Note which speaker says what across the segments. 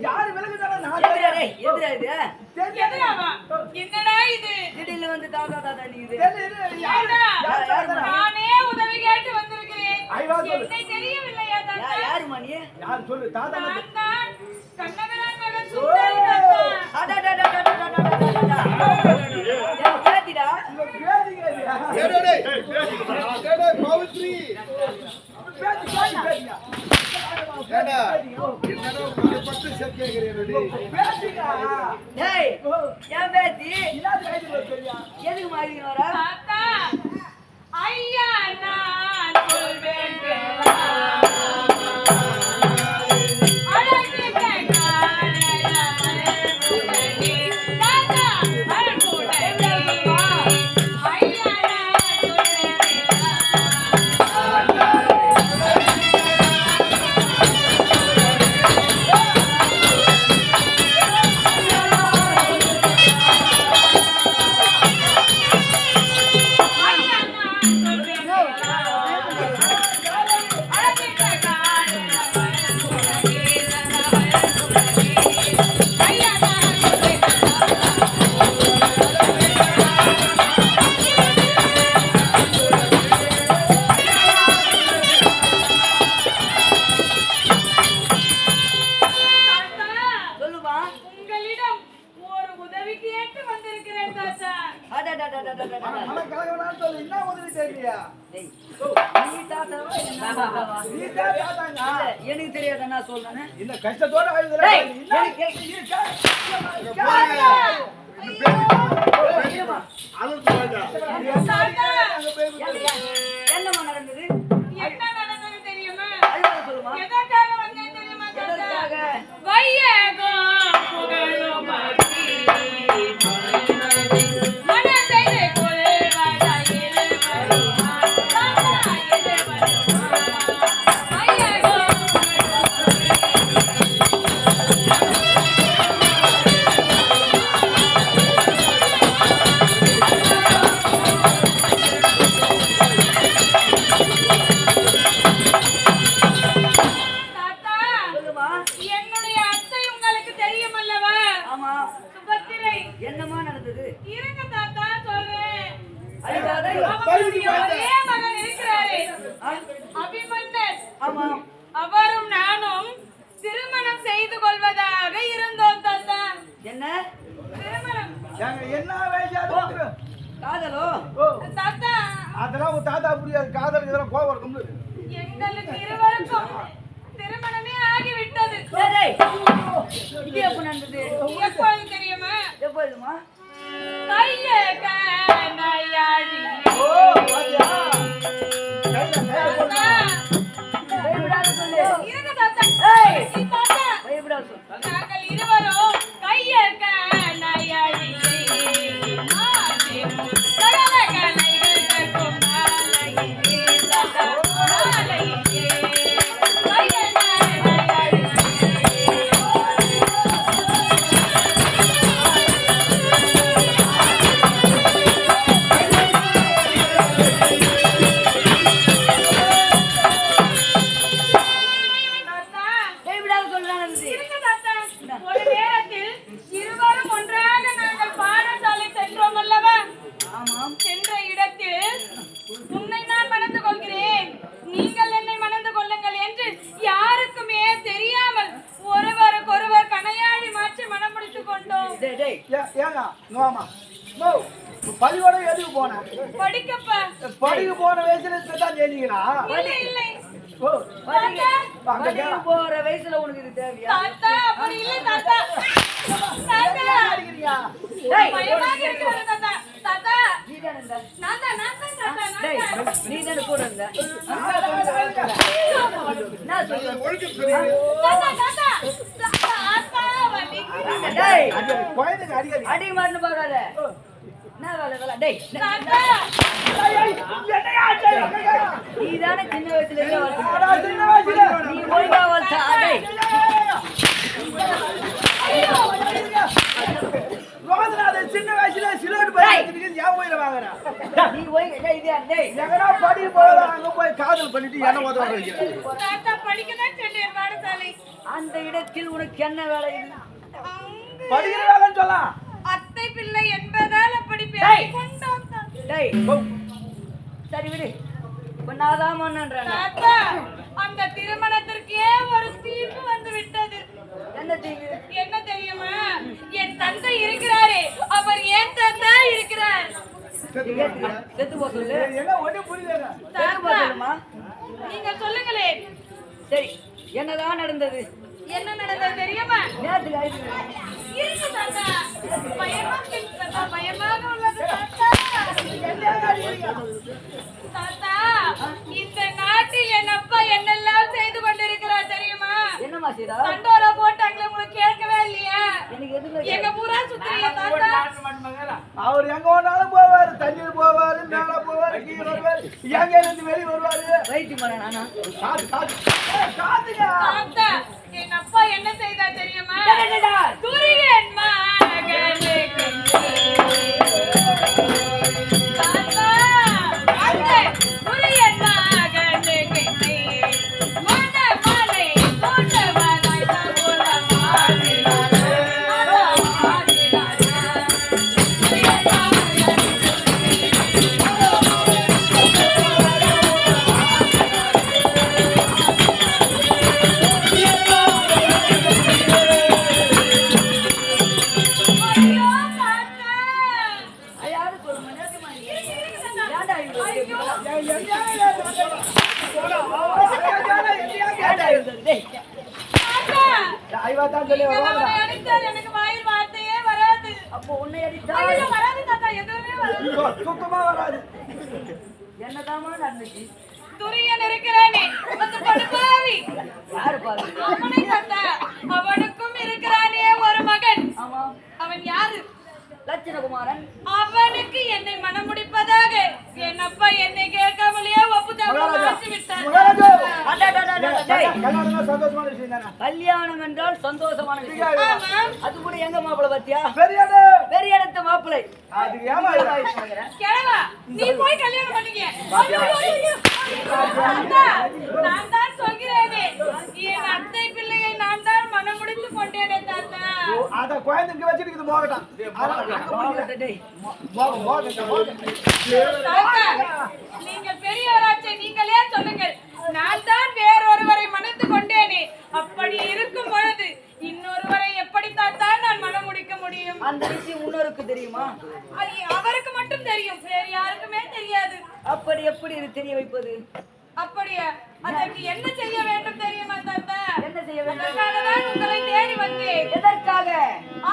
Speaker 1: யாரு விலகுதானே
Speaker 2: என்னடா இது
Speaker 3: திடீர்னு வந்து தாத்தா தாத்தா நீங்க
Speaker 2: நானே உதவி கேட்டு வந்திருக்கிறேன். என்னை தெரியவில்லையா தாத்தா?
Speaker 3: யாருமா நீ?
Speaker 1: யாரு சொல்லு தாத்தா?
Speaker 2: கண்ணபிரான் மகன் சுந்தரி தாத்தா.
Speaker 3: பேத்திடா
Speaker 1: பவித்ரி
Speaker 3: எதுக்கு மாதிரி வரா?
Speaker 2: ஐயா நான் சொல்வேன்
Speaker 3: எனக்கு தெரியாத நான் சொல்றேன்.
Speaker 1: இந்த கஷ்டத்தோட
Speaker 3: என்னமா நடந்தது?
Speaker 2: என்ன நடந்தது தெரியுமா?
Speaker 3: சொல்லுமா?
Speaker 2: எதற்காக வந்தேன் தெரியுமா? வையகம் புகழும்
Speaker 3: என்னமா நடந்தது?
Speaker 2: இருங்க தாத்தா சொல்றேன்.
Speaker 3: ஒரே
Speaker 2: மகன் இருக்கிறாரே அபிமன்னன்.
Speaker 3: ஆமா,
Speaker 2: அவரும் நானும் திருமணம் செய்து கொள்வதாக இருந்தோம் தாத்தா.
Speaker 3: என்ன
Speaker 2: திருமணம்?
Speaker 1: என்ன வயசு?
Speaker 3: காதலோ?
Speaker 2: தாத்தா
Speaker 1: அதெல்லாம் உன் தாத்தா புரியாது. காதல் இதெல்லாம் கோவம் இருக்கும்.
Speaker 2: எங்களுக்கு இருவருக்கும் திருமணமே ஆகிவிட்டது.
Speaker 3: இது எப்ப நடந்தது?
Speaker 2: எப்பொழுது தெரியுமா?
Speaker 3: எப்பொழுதுமா?
Speaker 2: கைய கண்ணையாடி இருங்க தாத்தா. நாங்கள் இருவரும் கைய கண்ணையாடி சகல கலைகள் கற்கும் நாளையே தாத்தா நாளையே
Speaker 1: பள்ளியோட எதுக்கு போன?
Speaker 2: படிக்கப்பா.
Speaker 1: படிக்க போன வயசுல தான் தெரியுங்களா?
Speaker 3: போற வயசுல உனக்கு இது தேவையா?
Speaker 2: தாத்தா அப்படி இல்ல தாத்தா. தாத்தா
Speaker 1: அடிக்கிறியா?
Speaker 2: பயமாக இருக்குது தாத்தா. தாத்தா
Speaker 3: நீதானே இந்த?
Speaker 2: நான் தான் தாத்தா நான்.
Speaker 3: நீதானே கூட இருந்த? என்ன சொல்ற?
Speaker 2: தாத்தா தாத்தா தாத்தா வலிக்குது.
Speaker 3: டேய்
Speaker 1: குழந்தைங்க அடிக்கடி
Speaker 3: அடி மாட்டனு பார்க்காத. என்ன வேலை வேலை? டேய்
Speaker 2: தாத்தா
Speaker 3: நீதானே சின்ன வயசுல இருந்தே
Speaker 1: ஆடா சின்ன வயசுல
Speaker 3: நீ ஒழுங்கா வளர்த்தா. டேய்
Speaker 1: கோதநாதன் சின்ன வயசுல சிலோட் போய் ஏன் உயிரை வாங்குறா?
Speaker 3: நீ போய் டேய் இது டேய்
Speaker 1: எங்கனா படி போல அங்க போய் காதல் பண்ணிட்டு என்ன உதவ வைக்கிற?
Speaker 2: தாத்தா படிக்கதான் சொன்னேன் பாடசாலை.
Speaker 3: அந்த இடத்தில் உனக்கு என்ன வேலை இது?
Speaker 1: படிக்கிற வேலைன்னு சொல்லா.
Speaker 2: அத்தை பிள்ளை என்பதால் அப்படி
Speaker 3: டேய்.
Speaker 2: கொண்டோம் தாத்தா.
Speaker 3: டேய் சரி விடு. இப்ப நான் தான் மன்னன்றேன்.
Speaker 2: தாத்தா, அந்த திருமணத்திற்கே ஒரு தீர்ப்பு வந்து விட்டது.
Speaker 3: என்ன தீங்கு?
Speaker 2: என்ன தெரியுமா? என் தந்தை இருக்கிறாரே, அவர் ஏன் தாத்தா இருக்கிறார்?
Speaker 3: செத்து போ சொல்லு.
Speaker 1: என்ன ஒண்ணு புரியல.
Speaker 3: செத்து போ சொல்லுமா.
Speaker 2: நீங்க சொல்லுங்களேன்,
Speaker 3: சரி என்னதான் நடந்தது?
Speaker 2: என்ன நடந்தது தெரியுமா?
Speaker 3: நேத்துக்கு ஆயிடுச்சு.
Speaker 2: இருக்கு தாத்தா. பயமாக இருக்கு தாத்தா, பயமாக உள்ளது தாத்தா. தாத்தா, இந்த நாட்டில் என் அப்பா என்னெல்லாம் செய்து கொண்டிருக்கிறார் தெரியுமா?
Speaker 3: என்னம்மா செய்தா?
Speaker 2: தண்டோரா போட்டாங்களே, உங்களுக்கு கேட்கவே இல்லையா?
Speaker 3: எனக்கு எதுவுமே
Speaker 2: எங்க பூரா சுத்துறீங்க தாத்தா.
Speaker 1: அவர் எங்க வேணாலும் போவாரு, தண்ணீர் போவாரு, மேல போவாரு, கீழே வருவாரு, எங்க இருந்து வெளிய வருவாரு.
Speaker 3: ரைட்டு மாறேன் நானா?
Speaker 1: காத்துங்க.
Speaker 2: தாத்தா, என் அப்பா என்ன செய்தார் தெரியுமா?
Speaker 3: என்னடா?
Speaker 2: துரியன் மகனுக்கு தாத்தா, அந்த துரியன் மகனுக்கு மணமலை தோன்றவனாய் தகுலமாகிறார். ஐயோ தாத்தா,
Speaker 3: ஐயாவது சொல்லுமா? நேத்து மாதிரி. ஏன்டா இவ்வளவு கேக்குற? ஏன்டா இவ்வளவு? டேய்
Speaker 2: தாத்தா,
Speaker 1: ஐவாதான் சொல்லி
Speaker 2: நீங்க
Speaker 1: வருவாங்க.
Speaker 2: அவரை அடித்தால் எனக்கு வாயில் வார்த்தையே வராது.
Speaker 3: அப்போ உன்னை அடித்தா
Speaker 2: ஐயோ, வராது தாத்தா, எதுவுமே வராது.
Speaker 1: சுத்தமா வராது.
Speaker 3: என்னதாம்மா நடந்துச்சு?
Speaker 2: துரியன் இருக்கிறானே, அந்த படுபாவி,
Speaker 3: யாரு பாரு?
Speaker 2: அவனை தாத்தா, அவனுக்கும் இருக்கிறானே ஒரு மகன்.
Speaker 3: ஆமா
Speaker 2: அவன் யாரு?
Speaker 3: லட்சணகுமாரன்.
Speaker 2: அவனுக்கு என்னை மணமுடிப்பதாக என் அப்பா என்னை கேட்காமலேயே ஒப்புதல் மாற்றி விட்டார்.
Speaker 1: மகாராஜா,
Speaker 3: டேய்,
Speaker 1: கல்யாணம்னா சந்தோஷமான விஷயம் தானே.
Speaker 3: கல்யாணம் என்றால் சந்தோஷமான விஷயம்.
Speaker 2: ஆமாம்.
Speaker 3: அது கூட எங்க மாப்பிளை பத்தியா?
Speaker 1: பெரியாடு.
Speaker 3: பெரிய இடத்து மாப்பிளை.
Speaker 1: அது ஏமா
Speaker 2: கிழவா, நீ போய் கல்யாணம் பண்ணிக்க. ஐயோ, ஐயோ, ஐயோ. தாத்தா, நான் தான் சொல்கிறேனே, என் அத்தை பிள்ளையை நான் தான் மணமுடித்து கொண்டேனே தாத்தா.
Speaker 1: அத குழந்தைக்கு வச்சிருக்குது மோகட்டம்.
Speaker 3: டேய்,
Speaker 2: தாத்தா, நீங்கள் பெரியவராச்சே, நீங்களே சொல்லுங்கள். நான் தான் வேறொருவரை மணந்து கொண்டேனே, அப்படி இருக்கும் பொழுது இன்னொருவரை எப்படி தாத்தா நான் மணம் முடிக்க முடியும்?
Speaker 3: அந்த விஷயம் உன்னோருக்கு தெரியுமா?
Speaker 2: அது அவருக்கு மட்டும் தெரியும், வேறு யாருக்குமே தெரியாது.
Speaker 3: அப்படி எப்படி இது தெரிய வைப்பது?
Speaker 2: அப்படியா? அதற்கு என்ன செய்ய வேண்டும் தெரியுமா தாத்தா?
Speaker 3: என்ன செய்ய வேண்டும்?
Speaker 2: அதற்காகதான் உங்களை தேடி வந்தேன்.
Speaker 3: எதற்காக?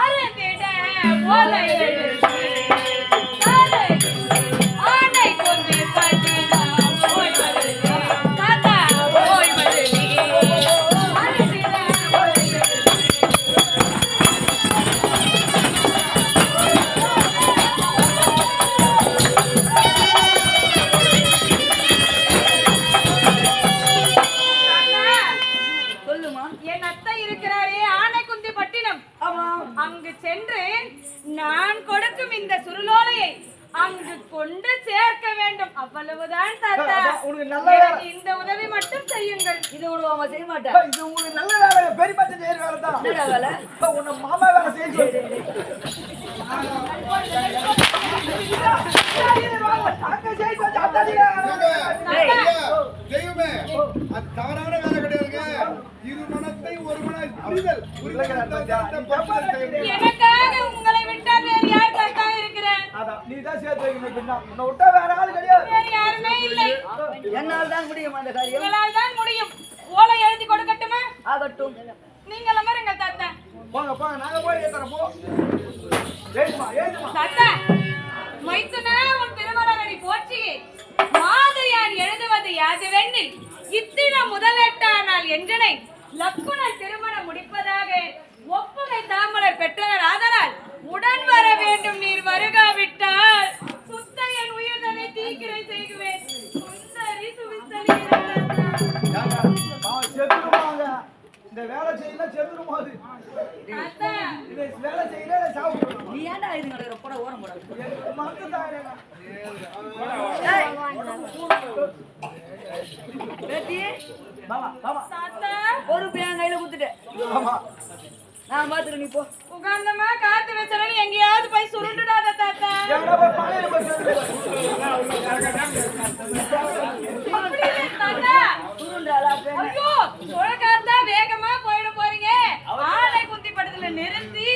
Speaker 2: ஆரை தேட ஓலை எழுதி, ஆரை, ஆனை கொண்டு காட்டி நான் போய் வருகிறேன். தாத்தா, போய் வருகிறேன். ஆரை தேட ஓலை எழுதி.
Speaker 3: சொல்லுமா.
Speaker 2: என் அத்தை இருக்கிறாரே ஆனைக்குந்தி பட்டினம்,
Speaker 3: ஆமா.
Speaker 2: அங்கு சென்று நான் கொடுக்கும் இந்த சுருளோலையை அங்கு கொண்டு சேர்க்க வேண்டும். அவ்வளவுதான் தாத்தா.
Speaker 1: உனக்கு நல்ல வேலை.
Speaker 2: எனக்கு இந்த உதவி மட்டும் செய்யுங்கள்.
Speaker 3: இது உனக்கு அவன் செய்ய மாட்டேன்.
Speaker 1: இது உங்களுக்கு நல்ல வேலை. பெரியப்பட்ட செய்யற வேலை தான்.
Speaker 3: என்னடா வேலை?
Speaker 1: உன்னை மாமா வேலை செய்ய சொல்லு. அங்க செய்ய சொல்லு, அத்தாடியா.
Speaker 4: தெய்வமே, அது தவறான வேலை கிடையாதுங்க. இரு மனத்தை ஒரு மன புரிதல்
Speaker 2: எனக்காக உங்களை விட்டால் வேறு யார் தாத்தா இருக்கிறேன்?
Speaker 1: அதான் நீதான் சேர்த்து வைக்கணும். பின்ன உன்னை விட்டா வேற ஆள் கிடையாது.
Speaker 2: வேறு யாருமே இல்லை.
Speaker 3: என்னால் தான் முடியும் அந்த காரியம்.
Speaker 2: உங்களால் தான் முடியும். ஓலை எழுதி கொடுக்கட்டுமா?
Speaker 3: ஆகட்டும்.
Speaker 2: நீங்கள் அமருங்கள் தாத்தா.
Speaker 1: போங்க போங்க, நாங்க போய் ஏத்துறோம். போ ஏதுமா ஏதுமா.
Speaker 2: தாத்தா, மைத்துனா உன் திருமணவரை போற்றி மாதிரியான் எழுதுவது யாதுவெண்ணில் இத்தின முதலெட்டானால் என்றனை லக்குணன் திருமணம் முடிப்பதாக ஒப்புகை தாமலர் பெற்றனர். ஆதலால் உடன் வர வேண்டும். நீர் வருகாவிட்டால் சுத்தையன் உயிர்தனை தீக்கிரை செய்குவேன். சுந்தரி சுவித்தலி
Speaker 1: செத்துருவாங்க. இந்த வேலை செய்யல செத்துரும் போது
Speaker 2: தாத்தா
Speaker 1: இந்த வேலை செய்யல சாவு
Speaker 3: நீ ஏன்டா இது நடக்கிற போட ஓரம் போட
Speaker 1: மக்கு தாயங்க
Speaker 3: பேட்டி
Speaker 1: மாமா மாமா
Speaker 2: தாத்தா
Speaker 3: பொறுப்பு என் கையில குடுத்துட்டேன்
Speaker 1: மாமா
Speaker 3: நான் பாத்துக்கிறேன் நீ போ
Speaker 2: உகாந்தமா காத்து வச்சாலும் எங்கேயாவது போய் சுருண்டுடாத தாத்தா
Speaker 1: எங்கடா போய் பாலையில போய்
Speaker 2: அப்படி இல்லை தாத்தா
Speaker 3: சுருண்டாளா பேன
Speaker 2: ஐயோ சுழக்காத்தா வேகமா போயிட போறீங்க ஆளை குந்தி படத்துல நிறுத்தி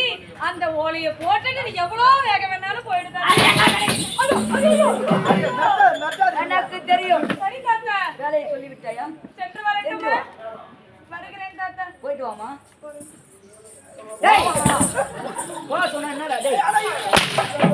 Speaker 2: அந்த ஓலைய போட்டுட்டு நீ எவ்வளவு வேகம் வேணாலும் போயிடுதா
Speaker 3: எனக்கு தெரியும்
Speaker 2: சரி தாத்தா
Speaker 3: வேலையை சொல்லி விட்டாயா
Speaker 2: சென்று வரட்டுமா வருகிறேன் தாத்தா
Speaker 3: போயிட்டு வாமா டேய் போ சொன்னா என்னடா டேய்